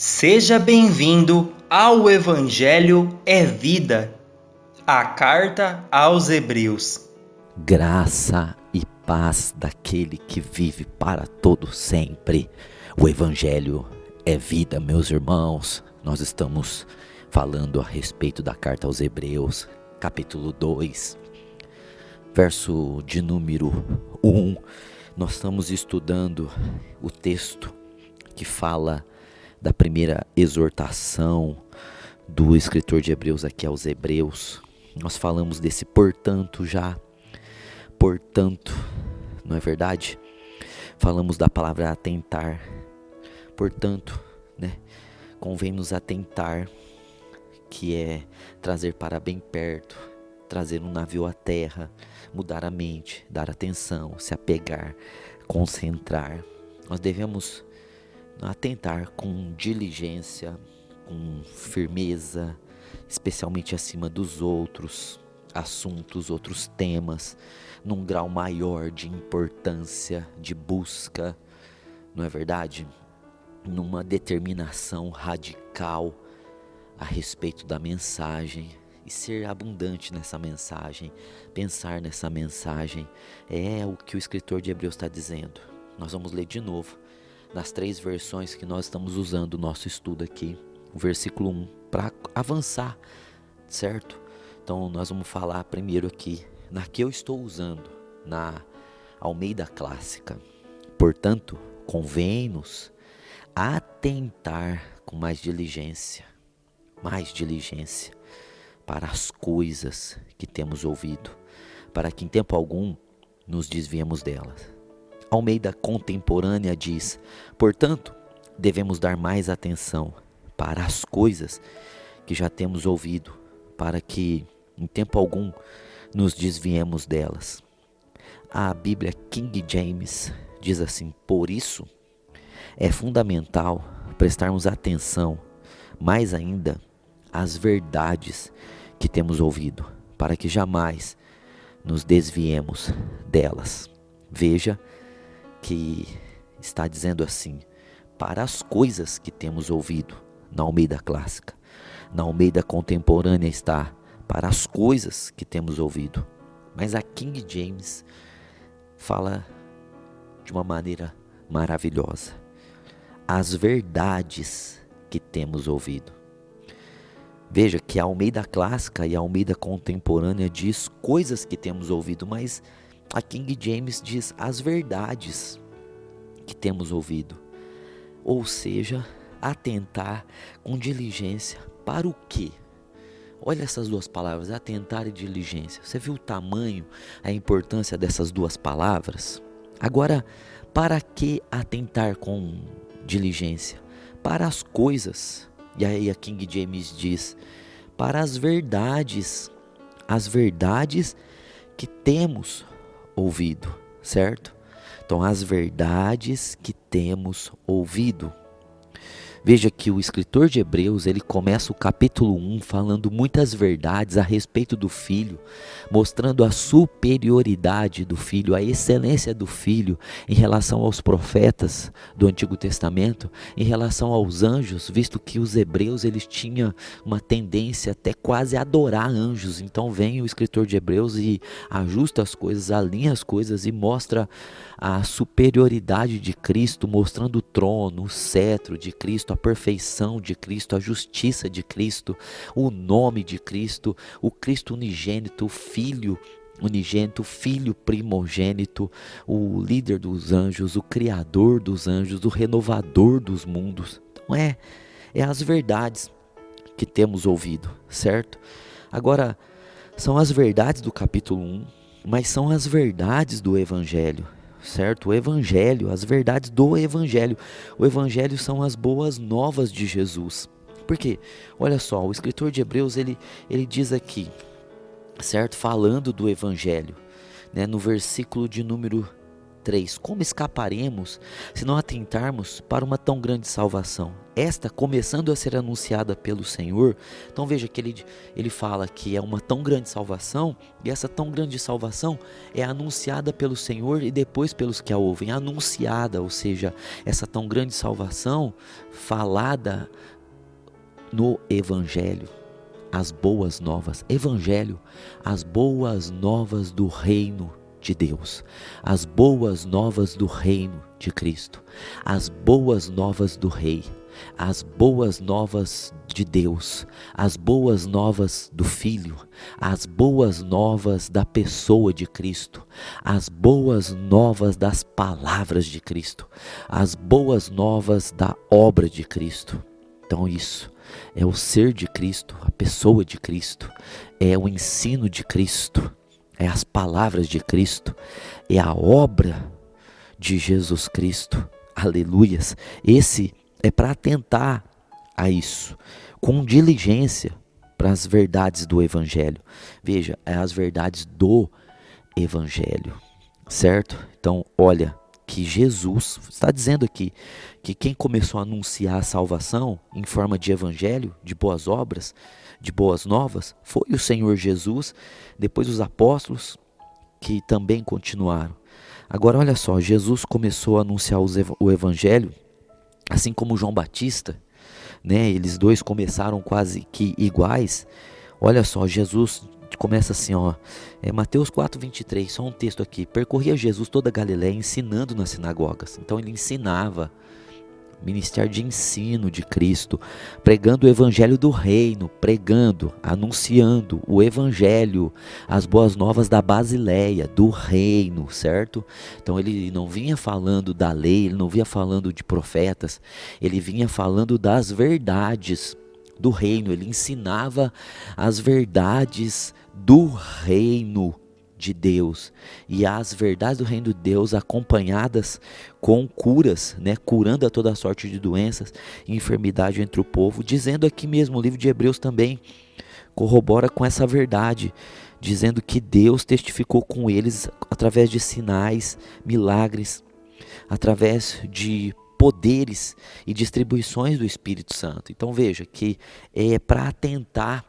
Seja bem-vindo ao Evangelho é Vida, a carta aos Hebreus. Graça e paz daquele que vive para todo sempre. O Evangelho é vida, meus irmãos. Nós estamos falando a respeito da carta aos Hebreus, capítulo 2, verso de número 1. Nós estamos estudando o texto que fala da primeira exortação do escritor de Hebreus aqui aos Hebreus. Nós falamos desse portanto, não é verdade? Falamos da palavra atentar. Portanto, convém nos atentar, que é trazer para bem perto, trazer um navio à terra, mudar a mente, dar atenção, se apegar, concentrar. Nós devemos atentar com diligência, com firmeza, especialmente acima dos outros assuntos, outros temas, num grau maior de importância, de busca, não é verdade? Numa determinação radical a respeito da mensagem e ser abundante nessa mensagem, pensar nessa mensagem, é o que o escritor de Hebreus está dizendo. Nós vamos ler de novo, nas 3 versões que nós estamos usando o nosso estudo aqui, o versículo 1, para avançar, certo? Então nós vamos falar primeiro aqui, na que eu estou usando, na Almeida Clássica. Portanto, convém-nos atentar com mais diligência para as coisas que temos ouvido, para que em tempo algum nos desviemos delas. Almeida Contemporânea diz: portanto, devemos dar mais atenção para as coisas que já temos ouvido, para que em tempo algum nos desviemos delas. A Bíblia King James diz assim: por isso é fundamental prestarmos atenção mais ainda às verdades que temos ouvido, para que jamais nos desviemos delas. Veja que está dizendo assim, para as coisas que temos ouvido, na Almeida Clássica. Na Almeida Contemporânea está, para as coisas que temos ouvido. Mas a King James fala de uma maneira maravilhosa. As verdades que temos ouvido. Veja que a Almeida Clássica e a Almeida Contemporânea diz coisas que temos ouvido, mas a King James diz as verdades que temos ouvido. Ou seja, atentar com diligência para o quê? Olha essas 2 palavras, atentar e diligência. Você viu o tamanho, a importância dessas 2 palavras? Agora, para que atentar com diligência? Para as coisas. E aí a King James diz, para as verdades que temos ouvido, certo? Então, as verdades que temos ouvido. Veja que o escritor de Hebreus, ele começa o capítulo 1 falando muitas verdades a respeito do Filho, mostrando a superioridade do Filho, a excelência do Filho em relação aos profetas do Antigo Testamento, em relação aos anjos, visto que os hebreus eles tinham uma tendência até quase a adorar anjos. Então vem o escritor de Hebreus e ajusta as coisas, alinha as coisas e mostra a superioridade de Cristo, mostrando o trono, o cetro de Cristo, a perfeição de Cristo, a justiça de Cristo, o nome de Cristo, o Cristo unigênito, o Filho unigênito, o Filho primogênito, o líder dos anjos, o Criador dos anjos, o renovador dos mundos. Então é as verdades que temos ouvido, certo? Agora, são as verdades do capítulo 1, mas são as verdades do Evangelho. Certo? O Evangelho, as verdades do Evangelho. O Evangelho são as boas novas de Jesus. Por quê? Olha só, o escritor de Hebreus, ele diz aqui, certo? Falando do Evangelho, no versículo de número 3. Como escaparemos se não atentarmos para uma tão grande salvação? Esta começando a ser anunciada pelo Senhor. Então veja que ele fala que é uma tão grande salvação, e essa tão grande salvação é anunciada pelo Senhor e depois pelos que a ouvem. Anunciada, ou seja, essa tão grande salvação falada no Evangelho. As boas novas, Evangelho, as boas novas do reino de Deus, as boas novas do reino de Cristo, as boas novas do Rei, as boas novas de Deus, as boas novas do Filho, as boas novas da pessoa de Cristo, as boas novas das palavras de Cristo, as boas novas da obra de Cristo. Então isso é o ser de Cristo, a pessoa de Cristo, é o ensino de Cristo, é as palavras de Cristo, é a obra de Jesus Cristo. Aleluias! Esse é para atentar a isso, com diligência, para as verdades do Evangelho. Veja, é as verdades do Evangelho, certo? Então, olha, que Jesus está dizendo aqui que quem começou a anunciar a salvação em forma de evangelho, de boas obras, de boas novas, foi o Senhor Jesus, depois os apóstolos que também continuaram. Agora olha só, Jesus começou a anunciar o evangelho, assim como João Batista, né? Eles dois começaram quase que iguais. Olha só, Jesus começa assim, ó, Mateus 4:23, só um texto aqui. Percorria Jesus toda a Galiléia ensinando nas sinagogas. Então ele ensinava, ministério de ensino de Cristo, pregando o evangelho do reino, anunciando o evangelho, as boas novas da Basileia, do reino, certo? Então ele não vinha falando da lei, ele não vinha falando de profetas, ele vinha falando das verdades do reino, ele ensinava as verdades do reino de Deus, e as verdades do reino de Deus acompanhadas com curas, né, curando a toda sorte de doenças e enfermidade entre o povo, dizendo aqui mesmo, o livro de Hebreus também corrobora com essa verdade, dizendo que Deus testificou com eles através de sinais, milagres, através de poderes e distribuições do Espírito Santo. Então veja que é para atentar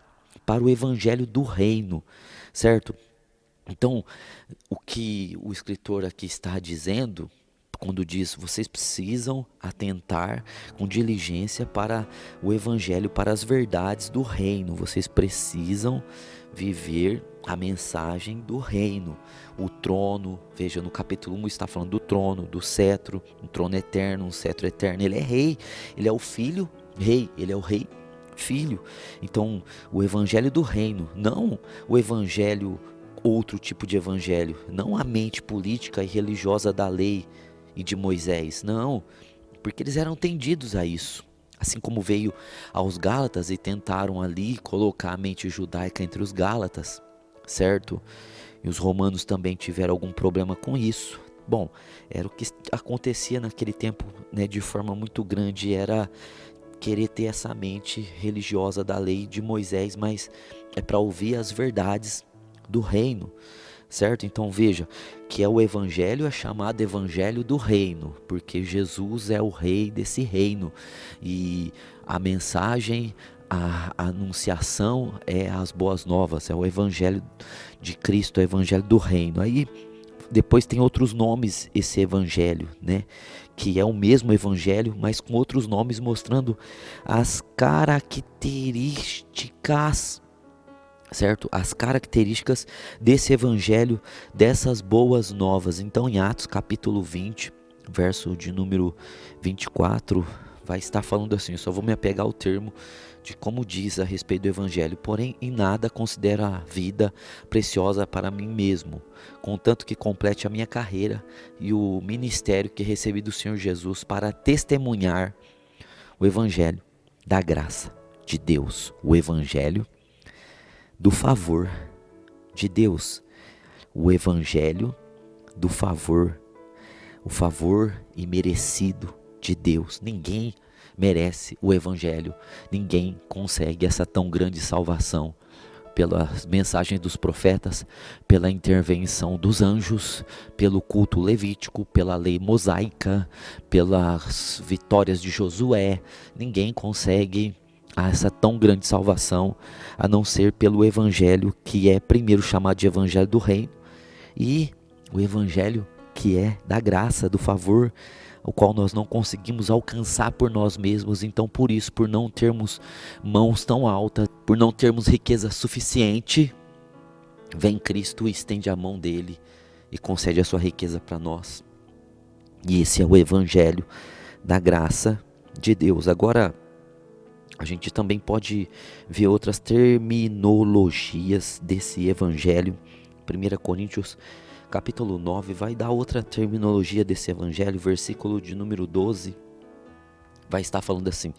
para o evangelho do reino, certo? Então, o que o escritor aqui está dizendo, quando diz, vocês precisam atentar com diligência para o evangelho, para as verdades do reino, vocês precisam viver a mensagem do reino, o trono. Veja, no capítulo 1 está falando do trono, do cetro, um trono eterno, um cetro eterno. Ele é rei, ele é o filho rei, ele é o rei filho. Então, o evangelho do reino, não o evangelho, outro tipo de evangelho, não a mente política e religiosa da lei e de Moisés, não, porque eles eram tendidos a isso, assim como veio aos Gálatas e tentaram ali colocar a mente judaica entre os Gálatas, certo? E os romanos também tiveram algum problema com isso. Bom, era o que acontecia naquele tempo, né, de forma muito grande, era querer ter essa mente religiosa da lei de Moisés, mas é para ouvir as verdades do reino, certo? Então veja que o evangelho é chamado evangelho do reino, porque Jesus é o rei desse reino, e a mensagem, a anunciação é as boas novas, é o evangelho de Cristo, é o evangelho do reino. Aí depois tem outros nomes esse evangelho, né? Que é o mesmo evangelho, mas com outros nomes, mostrando as características, certo? As características desse evangelho, dessas boas novas. Então em Atos capítulo 20, verso de número 24, vai estar falando assim, eu só vou me apegar ao termo de como diz a respeito do evangelho. Porém, em nada considero a vida preciosa para mim mesmo, contanto que complete a minha carreira e o ministério que recebi do Senhor Jesus para testemunhar o evangelho da graça de Deus, o evangelho do favor de Deus, o evangelho do favor, o favor imerecido de Deus. Ninguém merece o evangelho, ninguém consegue essa tão grande salvação, pelas mensagens dos profetas, pela intervenção dos anjos, pelo culto levítico, pela lei mosaica, pelas vitórias de Josué. Ninguém consegue essa tão grande salvação a não ser pelo evangelho, que é primeiro chamado de evangelho do reino, e o evangelho que é da graça, do favor, o qual nós não conseguimos alcançar por nós mesmos. Então, por isso, por não termos mãos tão altas, por não termos riqueza suficiente, vem Cristo e estende a mão dele e concede a sua riqueza para nós. E esse é o evangelho da graça de Deus. Agora, a gente também pode ver outras terminologias desse evangelho. 1 Coríntios capítulo 9 vai dar outra terminologia desse evangelho. Versículo de número 12 vai estar falando assim: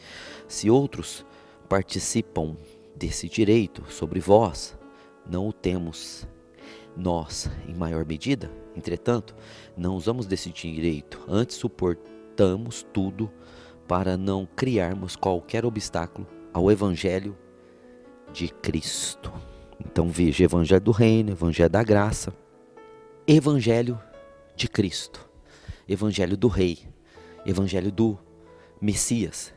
se outros participam desse direito sobre vós, não o temos nós em maior medida. Entretanto, não usamos desse direito, antes suportamos tudo para não criarmos qualquer obstáculo ao evangelho de Cristo. Então veja, evangelho do reino, evangelho da graça, evangelho de Cristo, evangelho do rei, evangelho do Messias,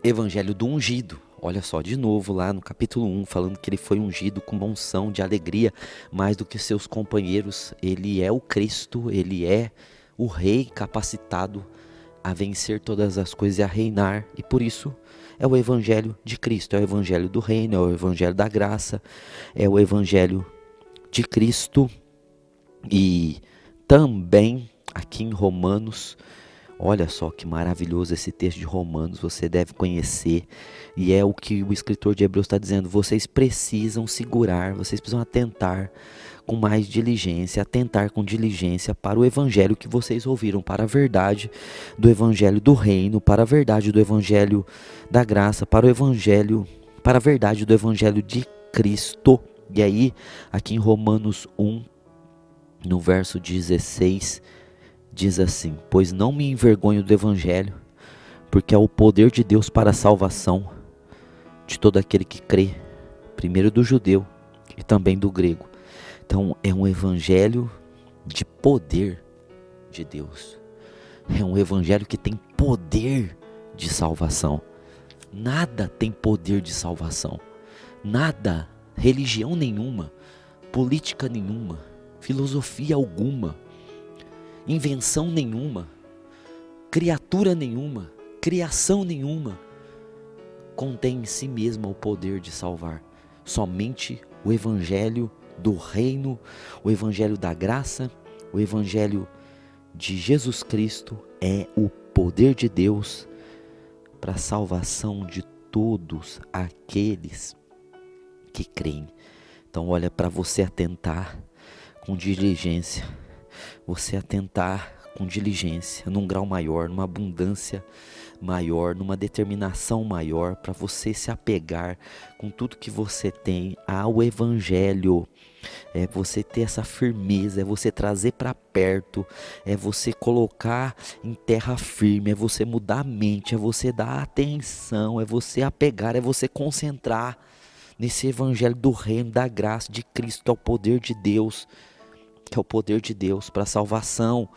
evangelho do ungido. Olha só, de novo lá no capítulo 1, falando que ele foi ungido com unção de alegria, mais do que seus companheiros. Ele é o Cristo, ele é o rei capacitado a vencer todas as coisas e a reinar. E por isso é o evangelho de Cristo, é o evangelho do reino, é o evangelho da graça, é o evangelho de Cristo. E também aqui em Romanos, olha só que maravilhoso esse texto de Romanos, você deve conhecer, e é o que o escritor de Hebreus está dizendo: vocês precisam segurar, vocês precisam atentar com mais diligência, atentar com diligência para o evangelho que vocês ouviram, para a verdade do evangelho do reino, para a verdade do evangelho da graça, para o evangelho, para a verdade do evangelho de Cristo. E aí, aqui em Romanos 1, no verso 16, diz assim: pois não me envergonho do evangelho, porque é o poder de Deus para a salvação de todo aquele que crê, primeiro do judeu e também do grego. Então é um evangelho de poder de Deus, é um evangelho que tem poder de salvação. Nada tem poder de salvação, nada, religião nenhuma, política nenhuma, filosofia alguma, invenção nenhuma, criatura nenhuma, criação nenhuma contém em si mesma o poder de salvar. Somente o evangelho do reino, o evangelho da graça, o evangelho de Jesus Cristo é o poder de Deus para a salvação de todos aqueles que creem. Então olha, para você atentar com diligência, você atentar com diligência, num grau maior, numa abundância maior, numa determinação maior, para você se apegar com tudo que você tem ao evangelho. É você ter essa firmeza, é você trazer para perto, é você colocar em terra firme, é você mudar a mente, é você dar atenção, é você apegar, é você concentrar nesse evangelho do reino, da graça de Cristo, que é o poder de Deus, que é o poder de Deus para a salvação.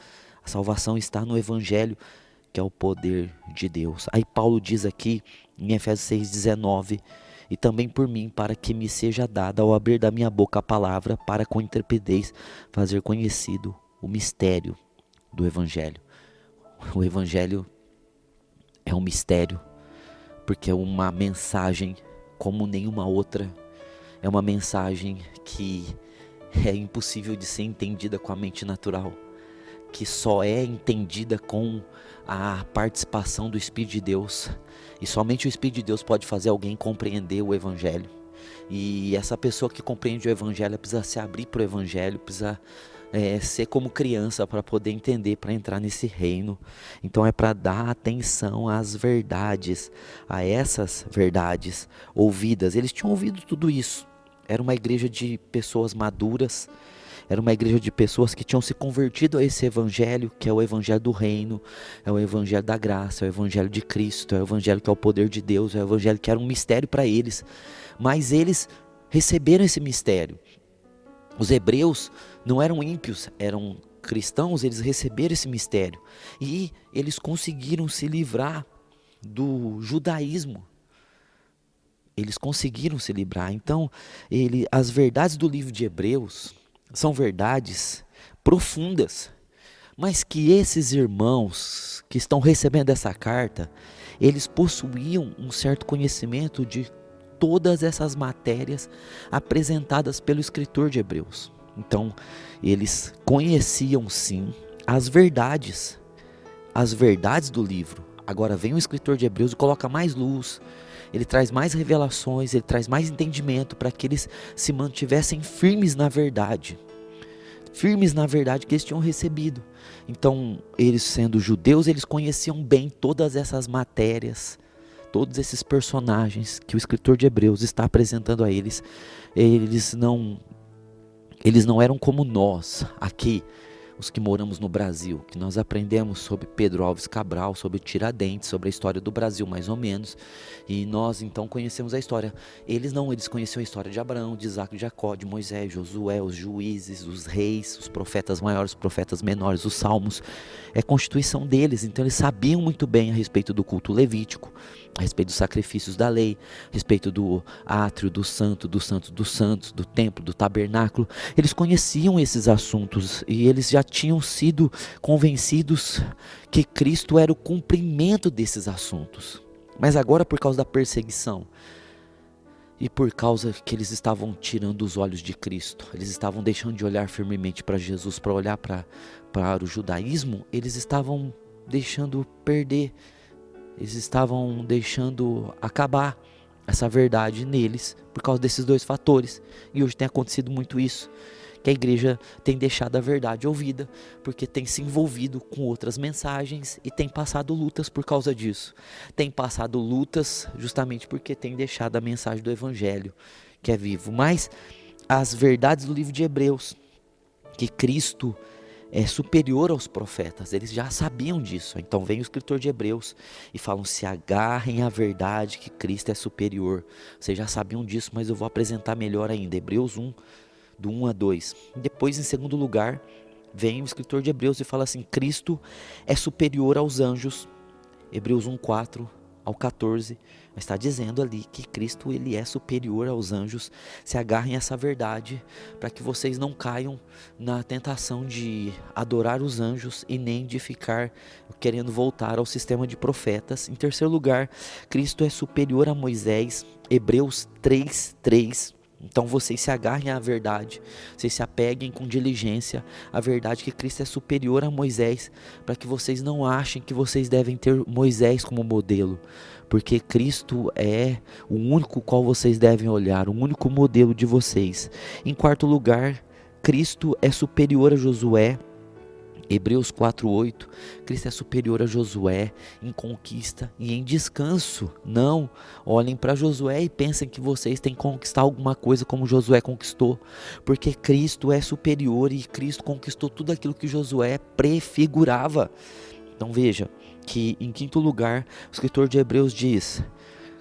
A salvação está no evangelho, que é o poder de Deus. Aí Paulo diz aqui em Efésios 6,19: e também por mim, para que me seja dada ao abrir da minha boca a palavra, para com intrepidez fazer conhecido o mistério do evangelho. O evangelho é um mistério, porque é uma mensagem como nenhuma outra. É uma mensagem que é impossível de ser entendida com a mente natural, que só é entendida com a participação do Espírito de Deus. E somente o Espírito de Deus pode fazer alguém compreender o evangelho. E essa pessoa que compreende o evangelho precisa se abrir para o evangelho, precisa ser como criança para poder entender, para entrar nesse reino. Então é para dar atenção às verdades, a essas verdades ouvidas. Eles tinham ouvido tudo isso. Era uma igreja de pessoas maduras, era uma igreja de pessoas que tinham se convertido a esse evangelho, que é o evangelho do reino, é o evangelho da graça, é o evangelho de Cristo, é o evangelho que é o poder de Deus, é o evangelho que era um mistério para eles. Mas eles receberam esse mistério. Os hebreus não eram ímpios, eram cristãos, eles receberam esse mistério. E eles conseguiram se livrar do judaísmo. Eles conseguiram se livrar. Então, as verdades do livro de Hebreus são verdades profundas, mas que esses irmãos que estão recebendo essa carta, eles possuíam um certo conhecimento de todas essas matérias apresentadas pelo escritor de Hebreus. Então, eles conheciam sim as verdades do livro. Agora vem o escritor de Hebreus e coloca mais luz, ele traz mais revelações, ele traz mais entendimento para que eles se mantivessem firmes na verdade que eles tinham recebido. Então, eles sendo judeus, eles conheciam bem todas essas matérias, todos esses personagens que o escritor de Hebreus está apresentando a eles. Eles não eram como nós, aqui, os que moramos no Brasil, que nós aprendemos sobre Pedro Álvares Cabral, sobre Tiradentes, sobre a história do Brasil, mais ou menos, e nós então conhecemos a história. Eles conheciam a história de Abraão, de Isaac, de Jacó, de Moisés, Josué, os juízes, os reis, os profetas maiores, os profetas menores, os salmos, é constituição deles. Então eles sabiam muito bem a respeito do culto levítico, a respeito dos sacrifícios da lei, a respeito do átrio, do santo, dos santos dos santos, do templo, do tabernáculo. Eles conheciam esses assuntos e eles já tinham sido convencidos que Cristo era o cumprimento desses assuntos. Mas agora, por causa da perseguição e por causa que eles estavam tirando os olhos de Cristo, eles estavam deixando de olhar firmemente para Jesus, para olhar para o judaísmo, eles estavam deixando perder, eles estavam deixando acabar essa verdade neles por causa desses dois fatores. E hoje tem acontecido muito isso, que a igreja tem deixado a verdade ouvida, porque tem se envolvido com outras mensagens e tem passado lutas por causa disso. Tem passado lutas justamente porque tem deixado a mensagem do evangelho, que é vivo. Mas as verdades do livro de Hebreus, que Cristo é superior aos profetas, eles já sabiam disso. Então vem o escritor de Hebreus e falam: se agarrem à verdade que Cristo é superior. Vocês já sabiam disso, mas eu vou apresentar melhor ainda. Hebreus 1, do 1 a 2. Depois, em segundo lugar, vem o escritor de Hebreus e fala assim: Cristo é superior aos anjos. Hebreus 1, 4 ao 14, está dizendo ali que Cristo ele é superior aos anjos. Se agarrem a essa verdade para que vocês não caiam na tentação de adorar os anjos e nem de ficar querendo voltar ao sistema de profetas. Em terceiro lugar, Cristo é superior a Moisés. Hebreus 3, 3. Então vocês se agarrem à verdade, vocês se apeguem com diligência à verdade que Cristo é superior a Moisés, para que vocês não achem que vocês devem ter Moisés como modelo, porque Cristo é o único qual vocês devem olhar, o único modelo de vocês. Em quarto lugar, Cristo é superior a Josué. Hebreus 4:8, Cristo é superior a Josué em conquista e em descanso. Não olhem para Josué e pensem que vocês têm que conquistar alguma coisa como Josué conquistou, porque Cristo é superior e Cristo conquistou tudo aquilo que Josué prefigurava. Então veja que em quinto lugar, o escritor de Hebreus diz: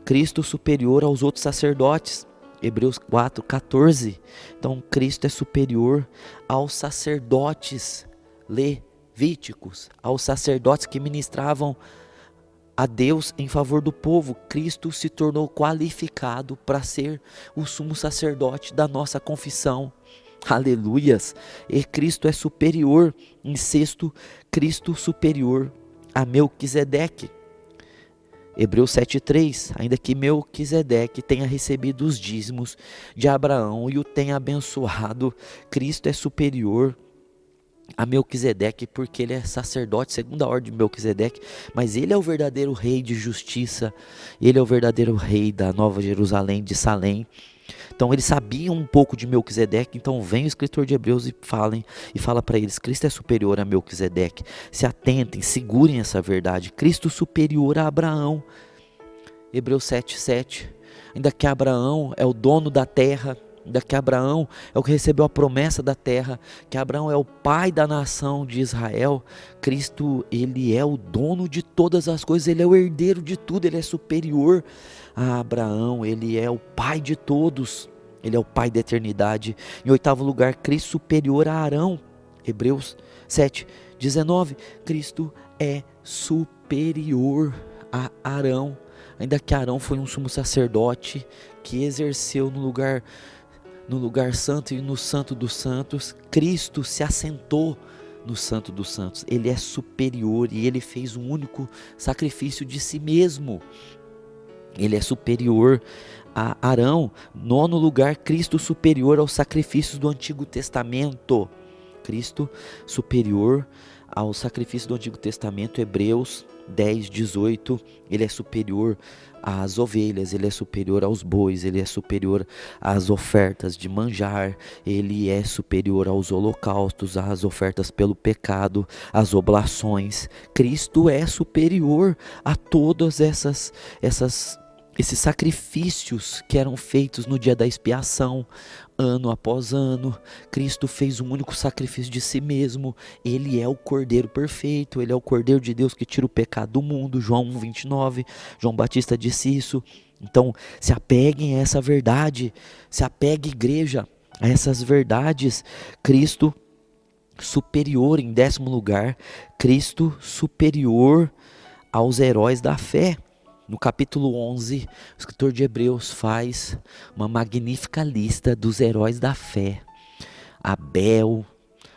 Cristo superior aos outros sacerdotes. Hebreus 4:14. Então Cristo é superior aos sacerdotes levíticos, aos sacerdotes que ministravam a Deus em favor do povo. Cristo se tornou qualificado para ser o sumo sacerdote da nossa confissão. Aleluias! E Cristo é superior. Em sexto, Cristo superior a Melquisedeque. Hebreus 7:3, ainda que Melquisedeque tenha recebido os dízimos de Abraão e o tenha abençoado, Cristo é superior a Melquisedeque, porque ele é sacerdote segundo a ordem de Melquisedeque, mas ele é o verdadeiro rei de justiça, ele é o verdadeiro rei da Nova Jerusalém, de Salém. Então eles sabiam um pouco de Melquisedeque. Então vem o escritor de Hebreus e fala para eles: Cristo é superior a Melquisedeque. Se atentem, segurem essa verdade. Cristo superior a Abraão. Hebreus 7:7. Ainda que Abraão é o dono da terra, ainda que Abraão é o que recebeu a promessa da terra, que Abraão é o pai da nação de Israel, Cristo, ele é o dono de todas as coisas, ele é o herdeiro de tudo, ele é superior a Abraão, ele é o pai de todos. Ele é o Pai da eternidade. Em oitavo lugar, Cristo superior a Arão. Hebreus 7:19. Cristo é superior a Arão. Ainda que Arão foi um sumo sacerdote que exerceu no lugar santo e no santo dos santos, Cristo se assentou no santo dos santos. Ele é superior e ele fez um único sacrifício de si mesmo. Ele é superior a Arão. Nono lugar, Cristo superior aos sacrifícios do Antigo Testamento. Cristo superior aos sacrifícios do Antigo Testamento. Hebreus 10:18. Ele é superior às ovelhas, ele é superior aos bois, ele é superior às ofertas de manjar, ele é superior aos holocaustos, às ofertas pelo pecado, às oblações. Cristo é superior a todas esses sacrifícios que eram feitos no dia da expiação, ano após ano. Cristo fez um único sacrifício de si mesmo. Ele é o Cordeiro perfeito, ele é o Cordeiro de Deus que tira o pecado do mundo. João 1:29, João Batista disse isso. Então, se apeguem a essa verdade, se apegue, igreja, a essas verdades. Cristo superior. Em décimo lugar, Cristo superior aos heróis da fé. No capítulo 11, o escritor de Hebreus faz uma magnífica lista dos heróis da fé. Abel,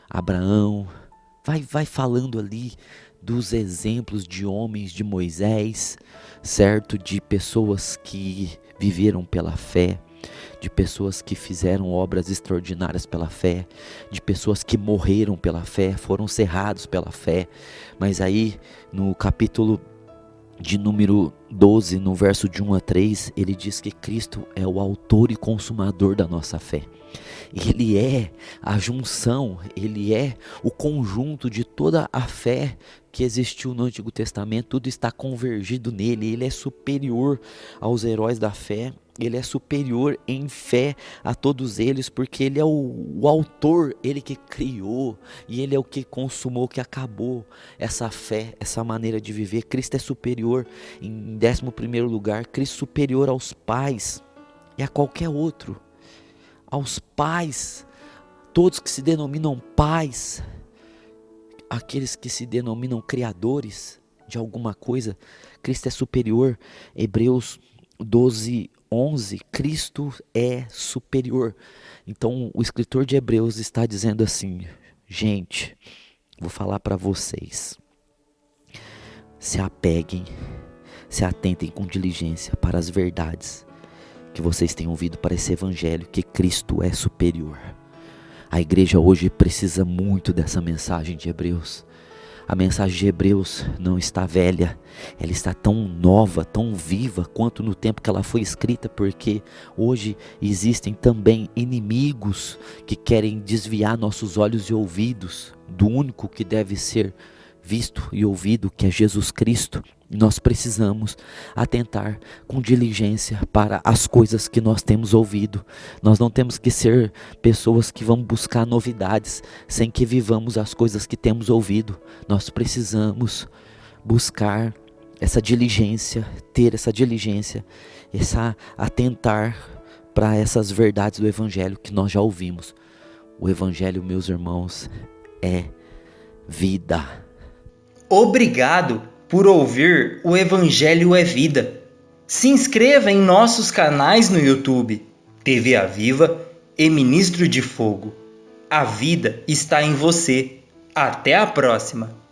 Abraão, vai falando ali dos exemplos de homens de Moisés, certo? De pessoas que viveram pela fé, de pessoas que fizeram obras extraordinárias pela fé, de pessoas que morreram pela fé, foram cerrados pela fé. Mas aí, no capítulo de número 12, no verso de 1 a 3, ele diz que Cristo é o autor e consumador da nossa fé. Ele é a junção, ele é o conjunto de toda a fé que existiu no Antigo Testamento. Tudo está convergido nele. Ele é superior aos heróis da fé. Ele é superior em fé a todos eles, porque ele é o autor, ele que criou, e ele é o que consumou, que acabou essa fé, essa maneira de viver. Cristo é superior. Em 11º lugar, Cristo superior aos pais e a qualquer outro. Aos pais, todos que se denominam pais, aqueles que se denominam criadores de alguma coisa, Cristo é superior. Hebreus 12:11, Cristo é superior. Então o escritor de Hebreus está dizendo assim: gente, vou falar para vocês, se apeguem, se atentem com diligência para as verdades que vocês têm ouvido, para esse evangelho, que Cristo é superior. A igreja hoje precisa muito dessa mensagem de Hebreus. A mensagem de Hebreus não está velha, ela está tão nova, tão viva quanto no tempo que ela foi escrita, porque hoje existem também inimigos que querem desviar nossos olhos e ouvidos do único que deve ser visto e ouvido, que é Jesus Cristo. Nós precisamos atentar com diligência para as coisas que nós temos ouvido. Nós não temos que ser pessoas que vão buscar novidades sem que vivamos as coisas que temos ouvido. Nós precisamos buscar essa diligência, ter essa diligência, atentar para essas verdades do Evangelho que nós já ouvimos. O Evangelho, meus irmãos, é vida. Obrigado por ouvir o Evangelho é Vida. Se inscreva em nossos canais no YouTube, TV Aviva e Ministro de Fogo. A vida está em você. Até a próxima!